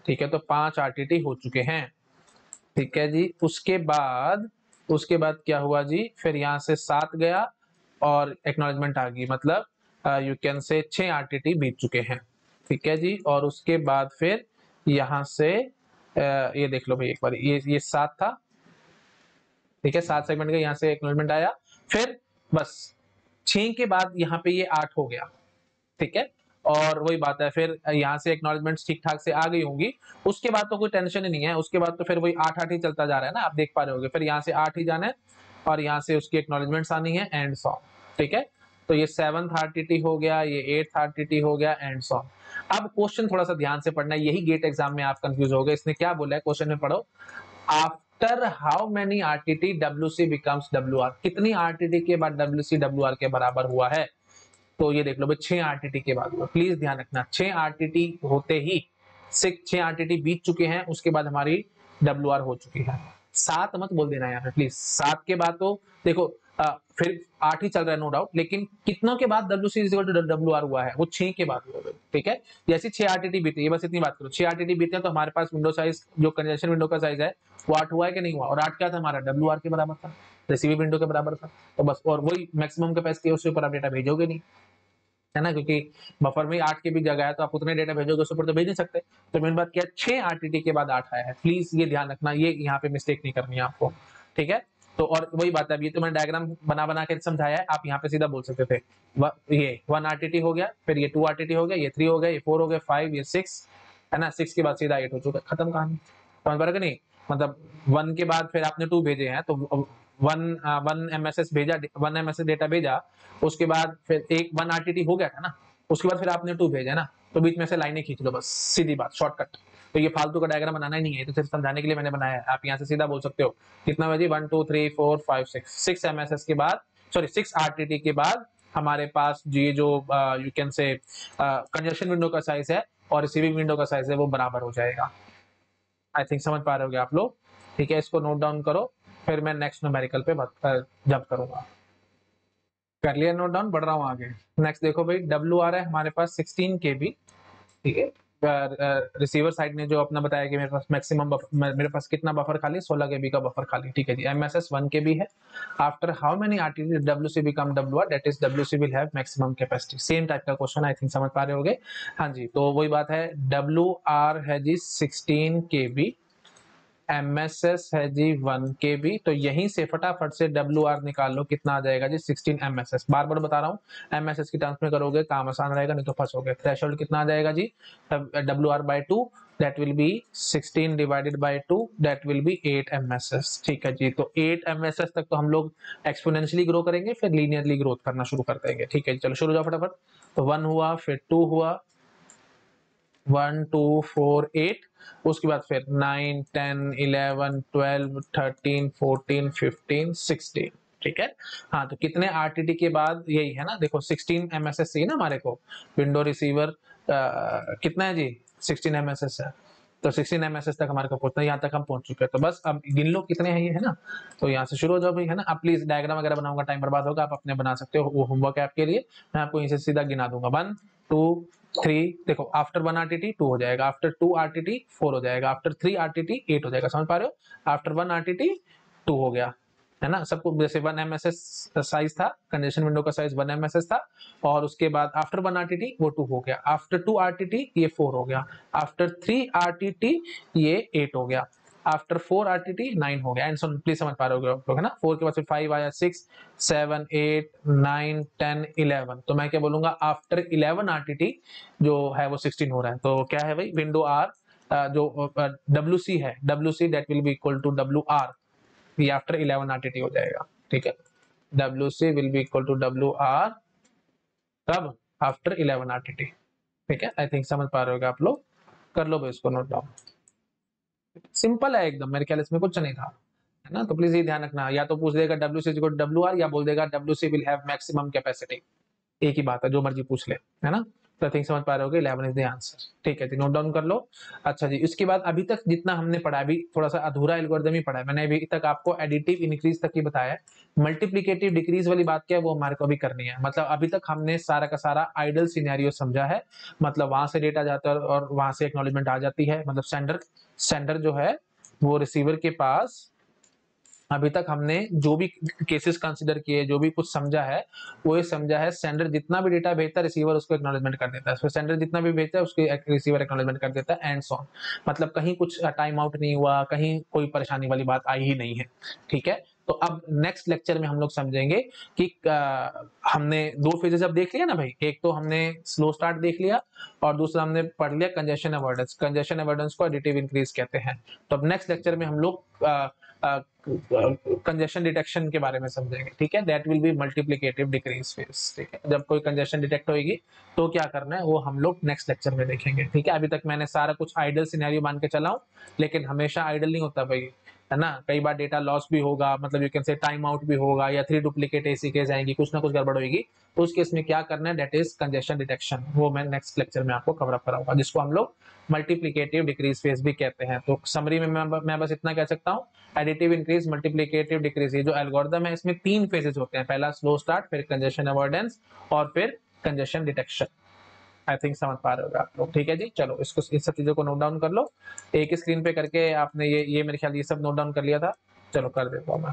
Speaker 1: ठीक है, तो 5 आरटीटी हो चुके हैं। ठीक है जी, उसके बाद क्या हुआ जी, फिर यहाँ से 7 गया और एक्नॉलेजमेंट आ गई, मतलब यू कैन से 6 आरटीटी बीत चुके हैं। ठीक है जी, और उसके बाद फिर यहाँ से ये देख लो भाई एक बार, ये 7 था। ठीक है, 7 सेगमेंट का यहाँ से एक्नॉलेजमेंट आया। फिर बस 6 के बाद यहाँ पे ये 8 हो गया। ठीक है, और वही बात है, फिर यहाँ से एक्नॉलेजमेंट्स ठीक ठाक से आ गई होंगी। उसके बाद तो कोई टेंशन ही नहीं है, उसके बाद तो फिर वही 8-8 ही चलता जा रहा है ना, आप देख पा रहे होगे। फिर यहाँ से 8 ही जाना है और यहाँ से उसकी एक्नॉलेजमेंट्स आनी है, एंड सॉ। ठीक है, तो ये 7th आरटीटी हो गया, ये 8th आरटीटी हो गया, एंड सॉ। अब क्वेश्चन थोड़ा सा ध्यान से पढ़ना है, यही गेट एग्जाम में आप कंफ्यूज हो गए। इसने क्या बोला है क्वेश्चन में, पढ़ो। After how many RTT WC becomes WR, कितनी आरटीटी के बाद डब्ल्यूसी डब्ल्यूआर के बराबर हुआ है। तो ये देख लो भाई, 6 आरटीटी के बाद, प्लीज ध्यान रखना, 6 आरटीटी होते ही 6 आरटीटी बीत चुके हैं, उसके बाद हमारी डब्ल्यूआर हो चुकी है। 7 मत बोल देना यहाँ पे प्लीज, 7 के बाद तो देखो फिर 8 ही चल रहा है नो डाउट, लेकिन कितनों के बाद W C is equal to W R हुआ है, वो 6 के बाद हुआ है। ठीक है, जैसे 6 आरटीटी बीते, ये बस इतनी बात करो, 6 आरटीटी बीते हैं तो हमारे पास विंडो साइज, जो कंजेशन विंडो का साइज है, वो 8 हुआ है कि नहीं हुआ, और 8 क्या था हमारा, डब्ल्यू आर के बराबर था, रिसीविंग विंडो के बराबर था। तो बस, और वही मैक्सिमम कैपेसिटी है, उसके ऊपर आप डेटा भेजोगे नहीं, है ना, क्योंकि बफर में 8 की भी जगह है, तो आप उतने डेटा भेजोगे, उसके ऊपर तो भेज नहीं सकते। तो मेन बात क्या है, 6 आरटीटी के बाद 8 आया है, प्लीज ये ध्यान रखना, ये यहाँ पे मिस्टेक नहीं करनी है आपको। ठीक है, तो और वही बात है, अब ये तो मैंने डायग्राम बना बना के समझाया है, आप यहाँ पे सीधा बोल सकते थे। ये 1 आरटीटी हो गया, फिर ये 2 आरटीटी हो गया, ये 3 हो गया, ये 4 हो गया, 5, ये 6, है ना, 6 के बाद सीधा 8 हो चुका, खत्म कहानी। समझ पा रहे कि नहीं, मतलब 1 के बाद फिर आपने 2 भेजे हैं, तो 1 एमएसएस भेजा, 1 एमएसएस डेटा भेजा, उसके बाद फिर एक 1 आरटीटी हो गया था ना, उसके बाद फिर आपने 2 भेजा ना, तो बीच में से लाइनें खींच लो, बस सीधी बात, शॉर्टकट। तो ये फालतू का डायग्राम बनाना ही नहीं है, तो सिर्फ समझाने के लिए मैंने बनाया है। आप यहाँ से सीधा बोल सकते हो कितना बजे, 1 2 3 4 5 6 एमएसएस के बाद, सॉरी 6 आरटीटी के बाद हमारे पास ये जो यू कैन से कंजक्शन विंडो का साइज है और रिसीविंग विंडो का साइज है, वो बराबर हो जाएगा। आई थिंक समझ पा रहे होगे आप लोग। ठीक है, इसको नोट डाउन करो, फिर मैं नेक्स्ट न्यूमेरिकल पे जंप करूंगा। कर लिया नोट डाउन, बढ़ रहा हूँ आगे। नेक्स्ट देखो भाई, डब्ल्यू आर है हमारे पास 16 KB। ठीक है, रिसीवर साइड ने जो अपना बताया कि मेरे पास मैक्सिमम मेरे पास कितना बफर खाली, 16 KB का बफर खाली। ठीक है जी, एमएसएस 1 KB है। After how many RTT WC become WR, that is WC will have maximum capacity. Same type का क्वेश्चन, आई थिंक समझ पा रहे होगे। हाँ जी, तो वही बात है, डब्ल्यू आर है जी 16 KB, एमएसएस है जी 1 KB। तो यहीं से फटाफट से डब्ल्यूआर निकाल लो, कितना आ जाएगा जी 16 एमएसएस। बार बार बता रहा हूँ, एमएसएस की टर्म्स में करोगे काम आसान रहेगा, नहीं तो फंसोगे। थ्रेशोल्ड कितना आ जाएगा जी, WR by 2, that will be 16 divided by 2, that will be 8 MSS. ठीक है जी, तो 8 एमएसएस तक तो हम लोग एक्सपोनेंशियली ग्रो करेंगे, फिर लीनियरली ग्रोथ करना शुरू कर देंगे। ठीक है, चलो शुरू हो जाओ फटाफट। तो 1 हुआ, फिर 2 हुआ, 1 2 4 8, उसके बाद फिर 9 10 11 12 13 14 15 16। ठीक है, हाँ, तो कितने आरटीटी के बाद, यही है ना, देखो 16 एमएसएस चाहिए ना हमारे को, विंडो रिसीवर कितना है जी, 16 एमएसएस है। तो 16 एमएसएस तक हमारे को पहुंचना है, यहाँ तक हम पहुंच चुके हैं। तो बस अब गिन लो कितने हैं ये, है ना। तो यहाँ से शुरू हो जाओ भाई, है ना। अब प्लीज डायग्राम वगैरह बनाऊंगा, टाइम बर्बाद होगा, आप अपने बना सकते हो, वो होमवर्क है आपके लिए। मैं आपको यहीं से सीधा गिना दूंगा, 1 2 3, देखो आफ्टर 1 आरटीटी 2 हो जाएगा, आफ्टर 2 आरटीटी 4 हो जाएगा, आफ्टर 3 आरटीटी 8 हो जाएगा। समझ पा रहे हो, आफ्टर 1 आरटीटी 2 हो गया, है ना। सबको जैसे 1 एमएसएस साइज था, कंजेशन विंडो का साइज 1 एमएसएस था, और उसके बाद आफ्टर 1 आरटीटी वो 2 हो गया, आफ्टर 2 आरटीटी ये 4 हो गया, आफ्टर 3 आरटीटी ये 8 हो गया, आफ्टर 4 आरटीटी 9 हो गया। एंड सो प्लीज समझ पा रहे हो लोग, है ना। 4 के बाद फिर 5 आया, 6 7 8 9 10 11। तो मैं क्या बोलूंगा, आफ्टर 11 आरटीटी जो है वो 16 हो रहा है। तो क्या है भाई, विंडो आर जो डब्ल्यू सी है, W C that will be equal to W R, ये आफ्टर 11 RTT हो जाएगा, ठीक है। WC will be equal to WR कब, आफ्टर 11 RTT, ठीक है। आई थिंक समझ पा रहे होगे आप लोग, कर लो भाई इसको नोट डाउन। सिंपल है एकदम, मेरे ख्याल इसमें कुछ नहीं था, है ना। तो प्लीज ये ध्यान रखना, या तो पूछ देगा WC is equal to WR या बोल देगा WC will have maximum capacity, एक ही बात है, जो मर्जी पूछ ले, है ना। तो आई थिंक समझ पा रहे होगे, 11 इज द आंसर, ठीक है जी, नोट डाउन कर लो। अच्छा जी, इसके बाद अभी तक जितना हमने पढ़ा, अभी थोड़ा सा अधूरा एल्गोरिथम ही पढ़ा है मैंने, अभी तक आपको एडिटिव इंक्रीज तक ही बताया है। मल्टीप्लिकेटिव डिक्रीज वाली बात क्या है, वो हमारे को अभी करनी है। मतलब अभी तक हमने सारा का सारा आइडल सिनेरियो समझा है, मतलब वहां से डेटा जाता है और वहां से एक्नॉलेजमेंट आ जाती है, मतलब सेंडर जो है वो रिसीवर के पास, अभी तक हमने जो भी केसेस कंसीडर किए, जो भी कुछ समझा है, वो ये समझा है सेंडर जितना भी डेटा भेजता है रिसीवर उसको एक्नॉलेजमेंट कर देता है, फिर सेंडर जितना भी भेजता है उसके रिसीवर एक्नॉलेजमेंट कर देता है, एंड सो ऑन। मतलब कहीं कुछ टाइम आउट नहीं हुआ, कहीं कोई परेशानी वाली बात आई ही नहीं है, ठीक है। तो अब नेक्स्ट लेक्चर में हम लोग समझेंगे कि हमने दो फेजेस अब देख लिया ना भाई, एक तो हमने स्लो स्टार्ट देख लिया और दूसरा हमने पढ़ लिया कंजेशन अवॉइडेंस। कंजेशन अवॉइडेंस को एडिटिव इंक्रीज कहते हैं। तो अब नेक्स्ट लेक्चर में हम लोग कंजेशन डिटेक्शन के बारे में समझेंगे, ठीक है। That will B multiplicative decrease phase, ठीक है। जब कोई कंजेशन डिटेक्ट होगी तो क्या करना है वो हम लोग नेक्स्ट लेक्चर में देखेंगे, ठीक है। अभी तक मैंने सारा कुछ आइडल सिनेरियो मान के चला हूं, लेकिन हमेशा आइडल नहीं होता भाई, है ना। कई बार डेटा लॉस भी होगा, मतलब यू कैन से टाइम आउट भी होगा, या 3 डुप्लीकेट ऐसी केस आएंगी, कुछ ना कुछ गड़बड़ होगी, तो उस केस में क्या करना है, दैट इज कंजेशन डिटेक्शन। वो मैं नेक्स्ट लेक्चर में आपको कवर अप कराऊंगा, जिसको हम लोग मल्टीप्लिकेटिव डिक्रीज फेज भी कहते हैं। तो समरी में मैं बस इतना कह सकता हूँ, एडिटिव इंक्रीज, मल्टीप्लिकेटिव डिक्रीज, ये जो एल्गोरिथम है इसमें 3 फेजेस होते हैं, पहला स्लो स्टार्ट, फिर कंजेशन अवॉइडेंस और फिर कंजेशन डिटेक्शन। आई थिंक समझ पा रहे हो आप लोग, ठीक है जी। चलो इसको, इस सब चीजों को नोट डाउन कर लो, एक स्क्रीन पे करके आपने ये मेरे ख्याल ये सब नोट डाउन कर लिया था, चलो कर देता हूँ मैं,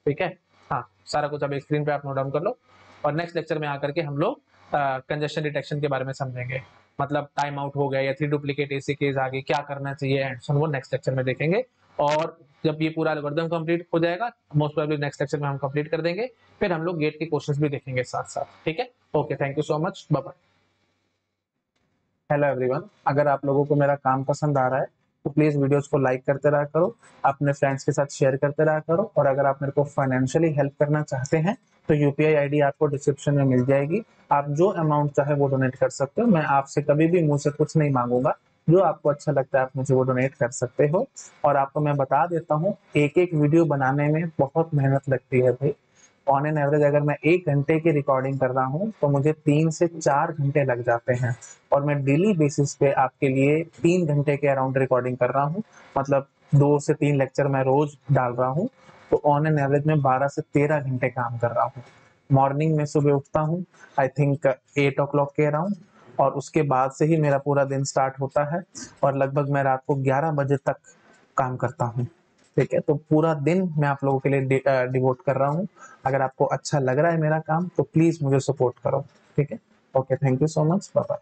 Speaker 1: ठीक है। हाँ, सारा कुछ अब स्क्रीन पे आप नोट डाउन कर लो, और नेक्स्ट लेक्चर में आकर के हम लोग कंजेशन डिटेक्शन के बारे में समझेंगे, मतलब टाइम आउट हो गया या 3 डुप्लीकेट ऐसी केस आ गई, क्या करना चाहिए, एंड सो वो नेक्स्ट लेक्चर में देखेंगे। और जब ये पूरा एल्गोरिथम कंप्लीट हो जाएगा, मोस्ट प्रोबेबली नेक्स्ट लेक्चर में हम कंप्लीट कर देंगे, फिर हम लोग गेट के क्वेश्चंस भी देखेंगे साथ साथ, ठीक है। Okay, thank you so much, bye bye. Hello everyone, अगर आप लोगों को मेरा काम पसंद आ रहा है तो प्लीज वीडियोस को लाइक करते रहा करो, अपने फ्रेंड्स के साथ शेयर करते रहा करो, और अगर आप मेरे को फाइनेंशियली हेल्प करना चाहते हैं तो यूपीआई आईडी आपको डिस्क्रिप्शन में मिल जाएगी। आप जो अमाउंट चाहे वो डोनेट कर सकते हो, मैं आपसे कभी भी मुंह से कुछ नहीं मांगूंगा, जो आपको अच्छा लगता है आप मुझे वो डोनेट कर सकते हो। और आपको मैं बता देता हूँ, एक एक वीडियो बनाने में बहुत मेहनत लगती है भाई। ऑन एन एवरेज अगर मैं 1 घंटे की रिकॉर्डिंग कर रहा हूँ तो मुझे 3 से 4 घंटे लग जाते हैं, और मैं डेली बेसिस पे आपके लिए 3 घंटे के अराउंड रिकॉर्डिंग कर रहा हूँ, मतलब 2 से 3 लेक्चर मैं रोज डाल रहा हूँ। तो ऑन एन एवरेज में 12 से 13 घंटे काम कर रहा हूँ। मॉर्निंग में सुबह उठता हूँ, आई थिंक 8 o'clock के अराउंड, और उसके बाद से ही मेरा पूरा दिन स्टार्ट होता है, और लगभग मैं रात को 11 बजे तक काम करता हूँ, ठीक है। तो पूरा दिन मैं आप लोगों के लिए डिवोट कर रहा हूँ। अगर आपको अच्छा लग रहा है मेरा काम तो प्लीज मुझे सपोर्ट करो, ठीक है। Okay, thank you so much, bye bye.